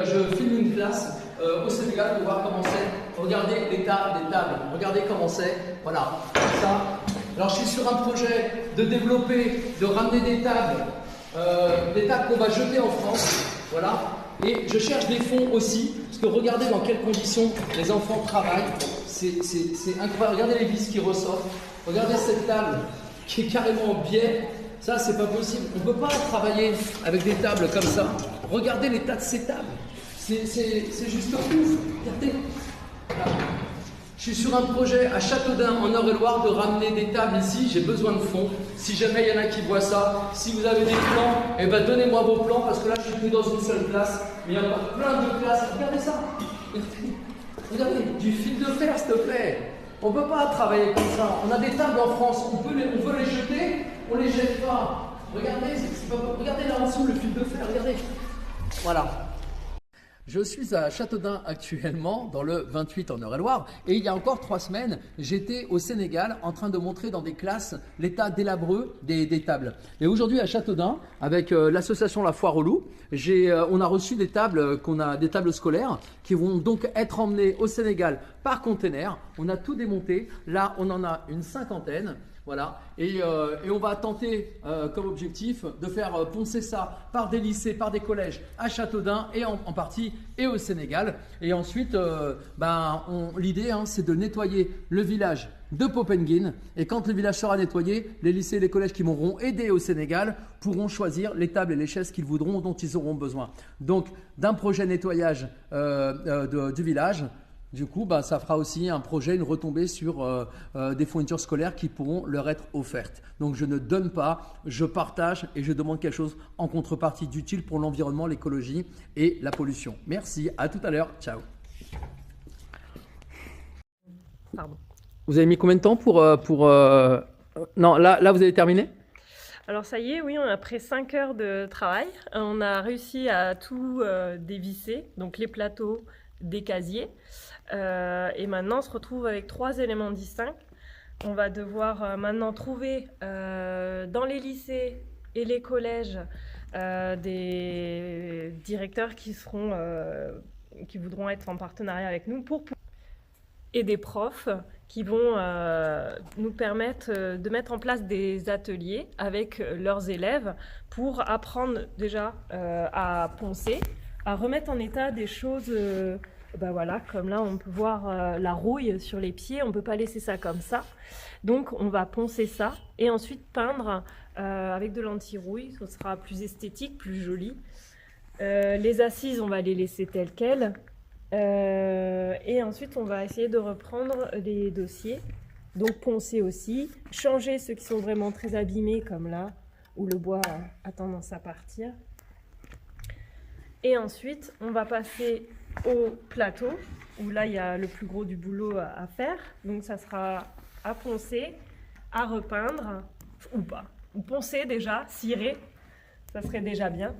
je filme une classe au Sénégal pour voir comment c'est. Regardez l'état des tables, regardez comment c'est. Voilà, ça. Alors je suis sur un projet de développer, de ramener des tables qu'on va jeter en France. Voilà. Et je cherche des fonds aussi, parce que regardez dans quelles conditions les enfants travaillent. C'est incroyable. Regardez les vis qui ressortent. Regardez cette table qui est carrément en biais. Ça, c'est pas possible. On ne peut pas travailler avec des tables comme ça. Regardez l'état de ces tables. C'est juste ouf. Regardez. Voilà. Je suis sur un projet à Châteaudun, en Eure-et-Loire, de ramener des tables ici. J'ai besoin de fonds. Si jamais il y en a qui voient ça, si vous avez des plans, eh ben donnez-moi vos plans, parce que là, je suis plus dans une seule classe. Mais il y a encore plein de classes. Regardez ça. Regardez, du fil de fer, s'il te plaît. On ne peut pas travailler comme ça. On a des tables en France, on veut les jeter, on ne les jette pas. Regardez, regardez là en dessous le fil de fer, regardez. Voilà. Je suis à Châteaudun actuellement, dans le 28 en Eure-et-Loire, et il y a encore 3 semaines, j'étais au Sénégal en train de montrer dans des classes l'état délabreux des tables. Et aujourd'hui à Châteaudun, avec l'association La Foire aux Loups, on a reçu des tables, des tables scolaires qui vont donc être emmenées au Sénégal par container. On a tout démonté, là on en a une 50aine. Voilà, et on va tenter comme objectif de faire poncer ça par des lycées, par des collèges à Châteaudun et en partie et au Sénégal. Et ensuite, l'idée c'est de nettoyer le village de Popenguine. Et quand le village sera nettoyé, les lycées et les collèges qui m'auront aidé au Sénégal pourront choisir les tables et les chaises qu'ils voudront, dont ils auront besoin. Donc, d'un projet nettoyage du village. Du coup, ça fera aussi un projet, une retombée sur des fournitures scolaires qui pourront leur être offertes. Donc, je ne donne pas, je partage et je demande quelque chose en contrepartie d'utile pour l'environnement, l'écologie et la pollution. Merci, à tout à l'heure, ciao. Pardon. Vous avez mis combien de temps pour Non, là, vous avez terminé ? Alors ça y est, oui, après 5 heures de travail, on a réussi à tout dévisser, donc les plateaux, des casiers. Et maintenant, on se retrouve avec 3 éléments distincts. On va devoir maintenant trouver dans les lycées et les collèges des directeurs qui voudront être en partenariat avec nous et des profs qui vont nous permettre de mettre en place des ateliers avec leurs élèves pour apprendre déjà à poncer, à remettre en état des choses... voilà, comme là on peut voir la rouille sur les pieds, on ne peut pas laisser ça comme ça. Donc on va poncer ça et ensuite peindre avec de l'anti-rouille, ce sera plus esthétique, plus joli. Les assises, on va les laisser telles quelles. Et ensuite on va essayer de reprendre les dossiers, donc poncer aussi, changer ceux qui sont vraiment très abîmés comme là, où le bois a tendance à partir. Et ensuite on va passer au plateau, où là il y a le plus gros du boulot à faire. Donc ça sera à poncer, à repeindre, ou pas. Ou poncer déjà, cirer, ça serait déjà bien.